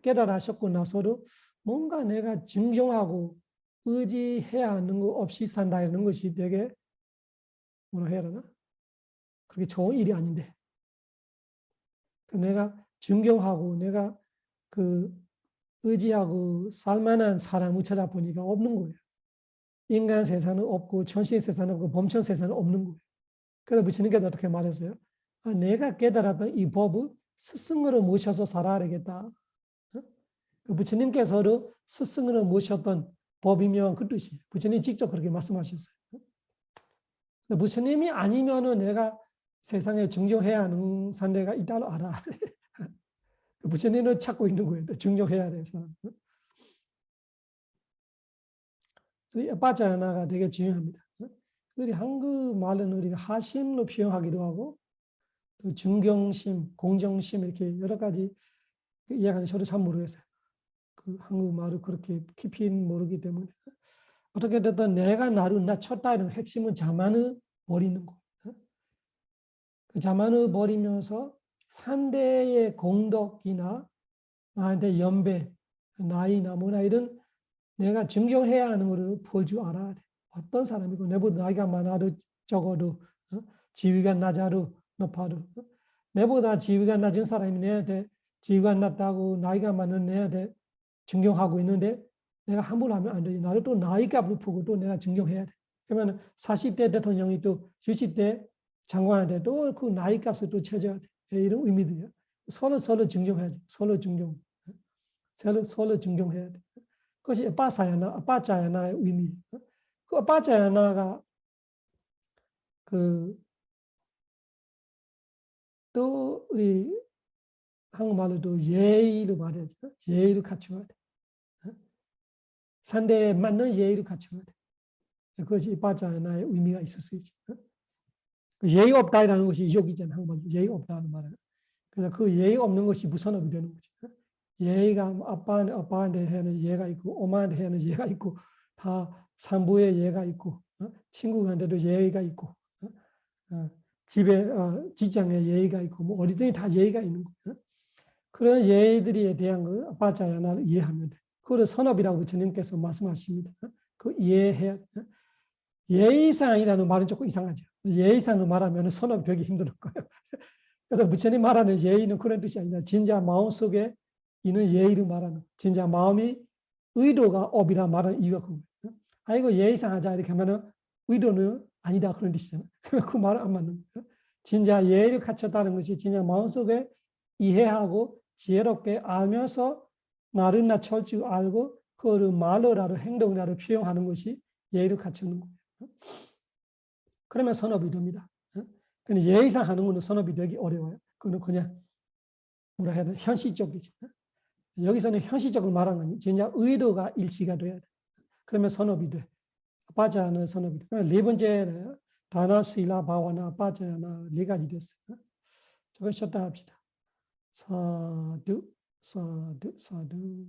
[SPEAKER 1] 깨달으셨고 나서도 뭔가 내가 존경하고 의지해야 하는 거 없이 산다는 것이 되게 뭐라 해야 되나? 그렇게 좋은 일이 아닌데. 내가 존경하고 내가 그 의지하고 살만한 사람을 찾아보니까 없는 거예요. 인간 세상은 없고 천신 세상은 없고 범천 세상은 없는 거예요. 그래서 부처님께서 어떻게 말했어요? 내가 깨달았던 이 법을 스승으로 모셔서 살아야 되겠다. 그 부처님께서도 스승으로 모셨던 법이면 그 뜻이에요. 부처님 직접 그렇게 말씀하셨어요. 부처님이 아니면은 내가 세상에 존경해야 하는 상대가 있다고 알아. 부처님은 찾고 있는 거예요. 존경해야 돼서. 빠짜나가 되게 중요합니다. 우리 한국말은 우리가 하심로 표현하기도 하고 또 존경심, 공정심 이렇게 여러 가지 이해하는 저도 잘 모르겠어요. 그 한국말을 그렇게 깊이 모르기 때문에 어떻게 됐든 내가 나를 낮췄다 이런 핵심은 자만을 버리는 거. 그 자만을 버리면서 상대의 공덕이나 나한테 연배, 나이나 뭐나 이런 내가 존경해야 하는 것을 볼 줄 알아야 돼. 어떤 사람이고 내보다 나이가 많아도 적어도 지위가 낮아도 높아도 내보다 지위가 낮은 사람이 내한테 지위가 낮다고 나이가 많은 내한테 존경하고 있는데 내가 함부로 하면 안 되지. 나를 또 나이값을 보고 또 내가 존경해야 돼. 그러면 40대 대통령이 또 60대 장관한테 또 그 나이값을 또 쳐줘야 돼. 이런 의미들이야. 서로 존경해야지. 서로 존경. 서로 존경해야 돼. 그것이 아빠자야나의 의미. 그 아빠자야나가 또 우리 한국말로도 예의로 말해야죠. 예의를 갖춰야 돼. 상대에 맞는 예의를 갖춰야 돼. 그것이 아빠자야나의 의미가 있을 수 있지. 예의가 없다라는 것이 욕이잖아. 한국말로 예의가 없다는 말은. 그래서 그 예의가 없는 것이 무선업이 되는 거지. 예의가 아빠한테 하는 예가 있고 엄마한테 하는 예가 있고 다 산부의 예가 있고 친구한테도 예의가 있고 집에 직장에 예의가 있고 뭐 어디든지 다 예의가 있는 거예요. 그런 예의들에 대한 걸 아빠자야나를 이해하면 돼. 그걸 선업이라고 부처님께서 말씀하십니다. 그 이해해야 돼. 예의상이라는 말은 조금 이상하죠. 예의상을 말하면 선업이 되기 힘든 거예요. 그래서 부처님 말하는 예의는 그런 뜻이 아니라 진짜 마음속에 있는 예의를 말하는 거예요. 진짜 마음이 의도가 업이라 말하는 이유가 그거예요. 아이고 예의상 하자 이렇게 하면 의도는 아니다 그런 뜻이잖아요. 그 말은 안 맞는 거예요. 진짜 예의를 갖췄다는 것이 진짜 마음속에 이해하고 지혜롭게 알면서 나를 낮출 줄 알고 그거를 말로라도 행동이라도 표현하는 것이 예의를 갖추는 거예요. 그러면 선업이 됩니다. 근데 예의상 하는 거는 선업이 되기 어려워요. 그거는 그냥 뭐라 해야 되나 현실적이지. 여기서는 현실적으로 말하는 건 진짜 의도가 일치가 돼야 돼. 그러면 선업이 돼. 빠져는 선업이 돼. 네 번째는 다나, 실라, 바와나, 빠져나 네 가지 됐어요. 저걸 쉬었다 합시다. 사두, 사두, 사두.